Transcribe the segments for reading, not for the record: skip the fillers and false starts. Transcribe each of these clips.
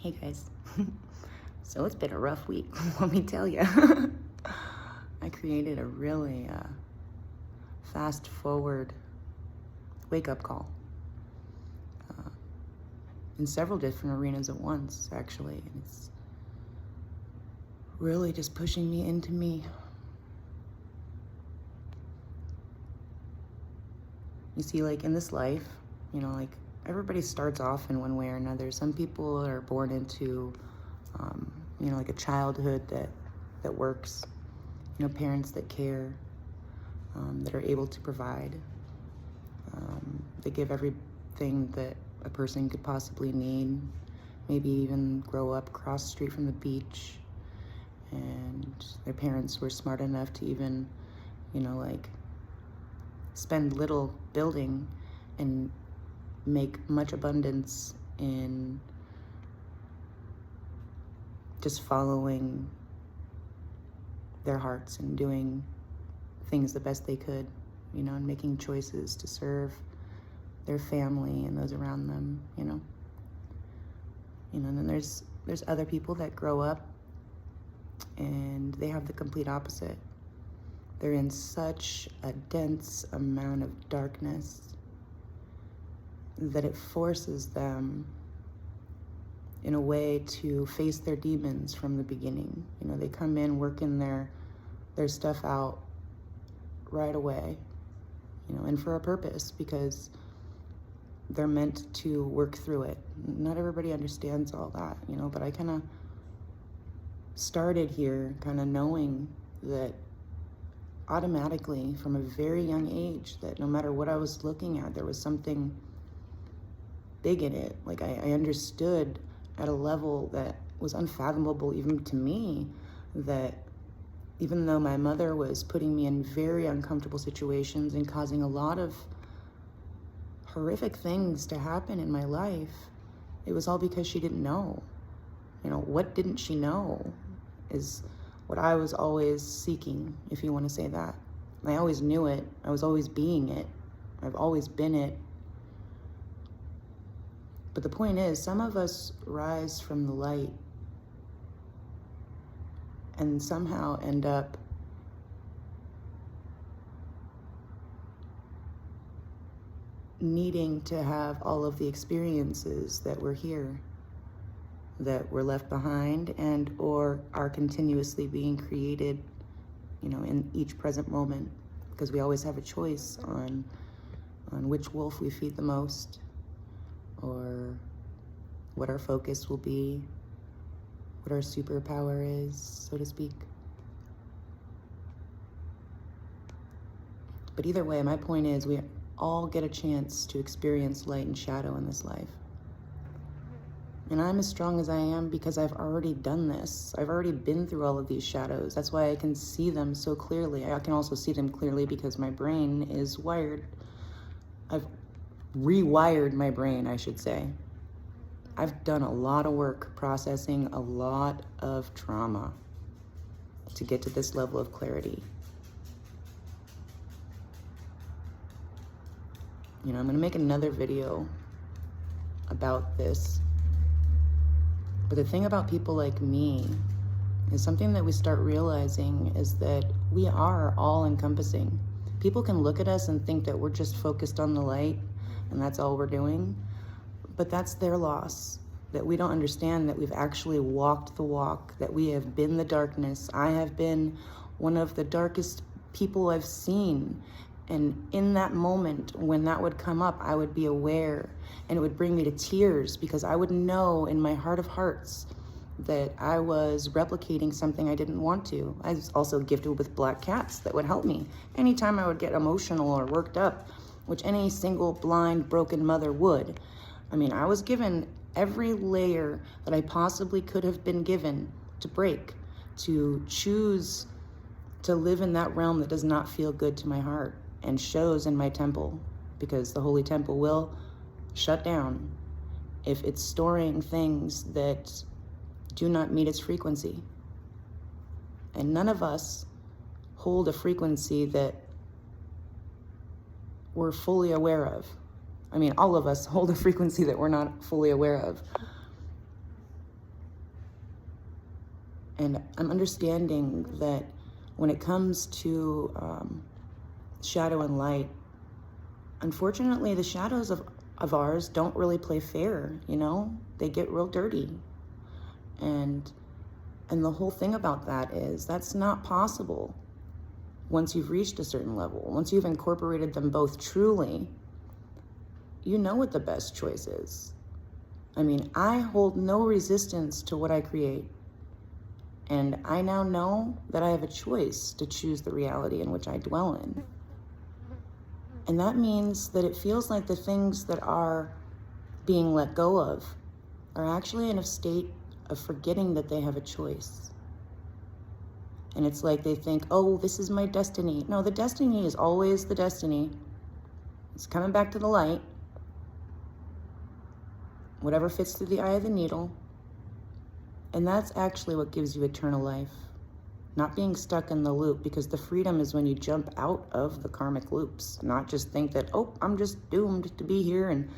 Hey guys. So it's been a rough week, let me tell you. I created a really fast forward wake up call in several different arenas at once, actually. And it's really just pushing me into me. You see, like in this life, like everybody starts off in one way or another. Some people are born into, like a childhood that works, parents that care, that are able to provide. They give everything that a person could possibly need, maybe even grow up across the street from the beach, and their parents were smart enough to even, spend little building and make much abundance in just following their hearts and doing things the best they could, and making choices to serve their family and those around them, and then there's other people that grow up and they have the complete opposite. They're in such a dense amount of darkness that it forces them in a way to face their demons from the beginning. They come in working their stuff out right away, and for a purpose, because they're meant to work through it. Not everybody understands all that, but I kind of started here kind of knowing that automatically from a very young age that no matter what I was looking at, there was something big in it. Like I understood at a level that was unfathomable even to me, that even though my mother was putting me in very uncomfortable situations and causing a lot of horrific things to happen in my life, it was all because she didn't know. What didn't she know is what I was always seeking, if you want to say that. I always knew it. I was always being it. I've always been it. But the point is, some of us rise from the light and somehow end up needing to have all of the experiences that were here, that were left behind, and or are continuously being created, in each present moment, because we always have a choice on which wolf we feed the most, or what our focus will be, what our superpower is, so to speak. But either way, my point is we all get a chance to experience light and shadow in this life. And I'm as strong as I am because I've already done this. I've already been through all of these shadows. That's why I can see them so clearly. I can also see them clearly because my brain is wired. I've rewired my brain, I should say. I've done a lot of work processing a lot of trauma to get to this level of clarity. I'm going to make another video about this. But the thing about people like me is something that we start realizing is that we are all encompassing. People can look at us and think that we're just focused on the light and that's all we're doing. But that's their loss, that we don't understand that we've actually walked the walk, that we have been the darkness. I have been one of the darkest people I've seen. And in that moment, when that would come up, I would be aware, and it would bring me to tears, because I would know in my heart of hearts that I was replicating something I didn't want to. I was also gifted with black cats that would help me. Anytime I would get emotional or worked up, which any single blind, broken mother would. I was given every layer that I possibly could have been given to break, to choose to live in that realm that does not feel good to my heart and shows in my temple, because the holy temple will shut down if it's storing things that do not meet its frequency. And none of us hold a frequency that we're fully aware of. All of us hold a frequency that we're not fully aware of. And I'm understanding that when it comes to shadow and light, unfortunately, the shadows of ours don't really play fair, you know? They get real dirty. And the whole thing about that is that's not possible once you've reached a certain level. Once you've incorporated them both truly, you know what the best choice is. I mean, I hold no resistance to what I create. And I now know that I have a choice to choose the reality in which I dwell in. And that means that it feels like the things that are being let go of are actually in a state of forgetting that they have a choice. And it's like they think, oh, this is my destiny. No, the destiny is always the destiny. It's coming back to the light. Whatever fits through the eye of the needle. And that's actually what gives you eternal life. Not being stuck in the loop, because the freedom is when you jump out of the karmic loops, not just think that, oh, I'm just doomed to be here and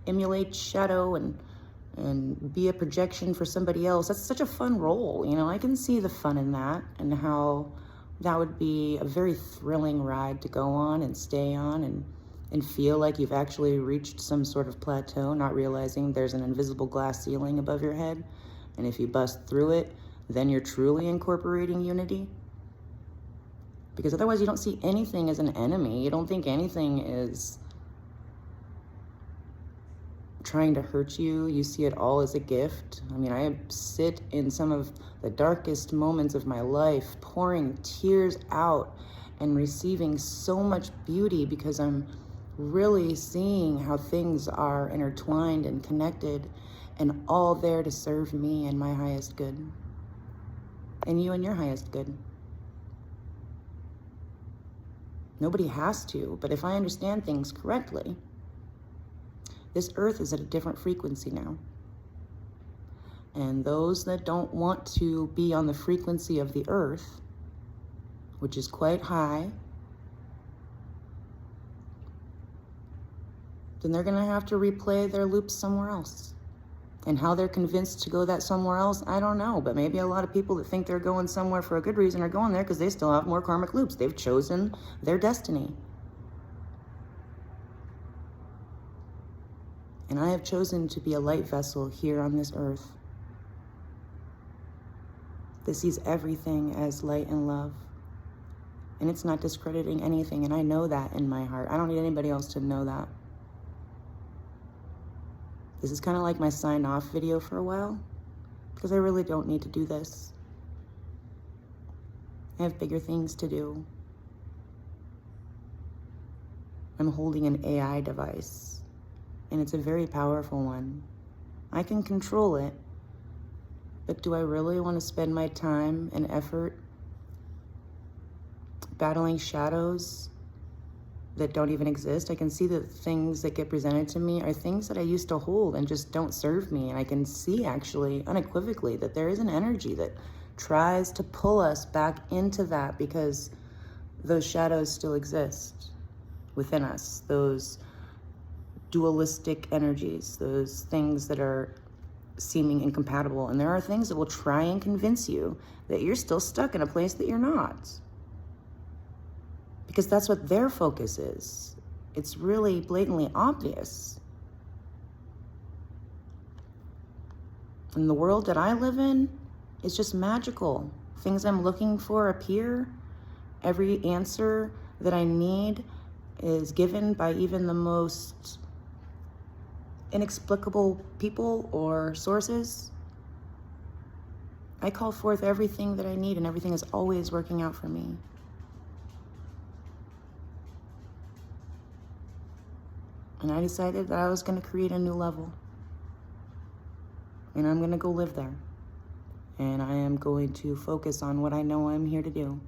emulate shadow and be a projection for somebody else. That's such a fun role, you know? I can see the fun in that and how that would be a very thrilling ride to go on and stay on and feel like you've actually reached some sort of plateau, not realizing there's an invisible glass ceiling above your head. And if you bust through it, then you're truly incorporating unity. Because otherwise you don't see anything as an enemy. You don't think anything is trying to hurt you. You see it all as a gift. I mean, I sit in some of the darkest moments of my life, pouring tears out and receiving so much beauty because I'm really seeing how things are intertwined and connected and all there to serve me and my highest good. And you and your highest good. Nobody has to, but if I understand things correctly, this earth is at a different frequency now. And those that don't want to be on the frequency of the earth, which is quite high, then they're gonna have to replay their loops somewhere else. And how they're convinced to go that somewhere else, I don't know. But maybe a lot of people that think they're going somewhere for a good reason are going there because they still have more karmic loops. They've chosen their destiny. And I have chosen to be a light vessel here on this earth that sees everything as light and love. And it's not discrediting anything, and I know that in my heart. I don't need anybody else to know that. This is kind of like my sign off video for a while, because I really don't need to do this. I have bigger things to do. I'm holding an AI device, and it's a very powerful one. I can control it, but do I really want to spend my time and effort battling shadows that don't even exist? I can see that things that get presented to me are things that I used to hold and just don't serve me. And I can see actually unequivocally that there is an energy that tries to pull us back into that because those shadows still exist within us, those dualistic energies, those things that are seeming incompatible. And there are things that will try and convince you that you're still stuck in a place that you're not. Because that's what their focus is. It's really blatantly obvious. And the world that I live in is just magical. Things I'm looking for appear. Every answer that I need is given by even the most inexplicable people or sources. I call forth everything that I need, and everything is always working out for me. And I decided that I was going to create a new level. And I'm going to go live there. And I am going to focus on what I know I'm here to do.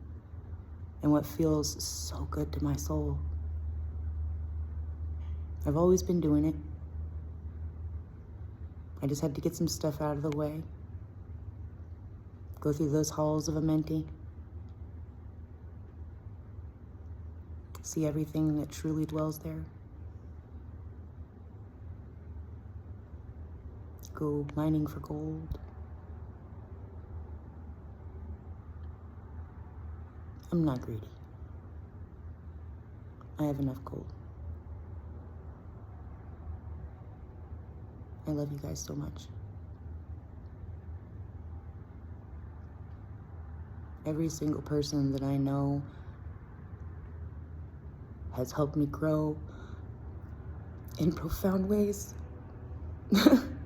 And what feels so good to my soul. I've always been doing it. I just had to get some stuff out of the way. Go through those halls of Amenti. See everything that truly dwells there. Go mining for gold. I'm not greedy. I have enough gold. I love you guys so much. Every single person that I know has helped me grow in profound ways.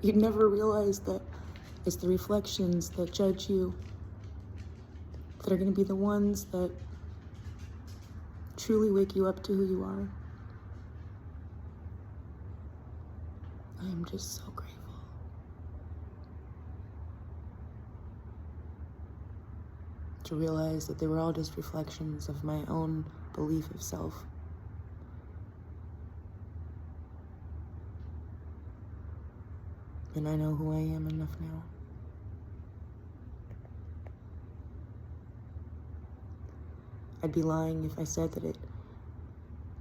You'd never realize that it's the reflections that judge you that are going to be the ones that truly wake you up to who you are. I am just so grateful. To realize that they were all just reflections of my own belief of self. And I know who I am enough now. I'd be lying if I said that it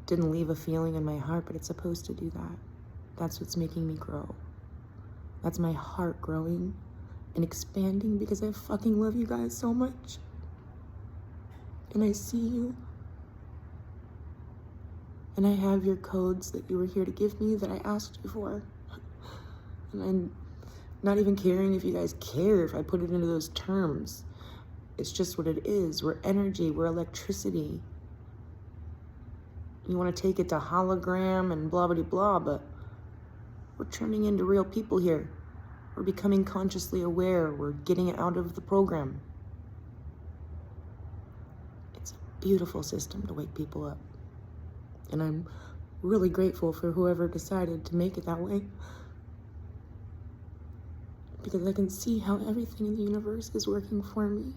didn't leave a feeling in my heart, but it's supposed to do that. That's what's making me grow. That's my heart growing and expanding because I fucking love you guys so much. And I see you. And I have your codes that you were here to give me that I asked you for. And I'm not even caring if you guys care if I put it into those terms. It's just what it is. We're energy, we're electricity. You want to take it to hologram and blah, blah, blah, but we're turning into real people here. We're becoming consciously aware. We're getting out of the program. It's a beautiful system to wake people up. And I'm really grateful for whoever decided to make it that way. Because I can see how everything in the universe is working for me.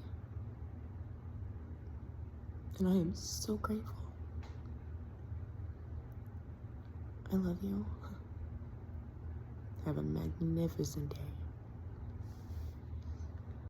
And I am so grateful. I love you. Have a magnificent day.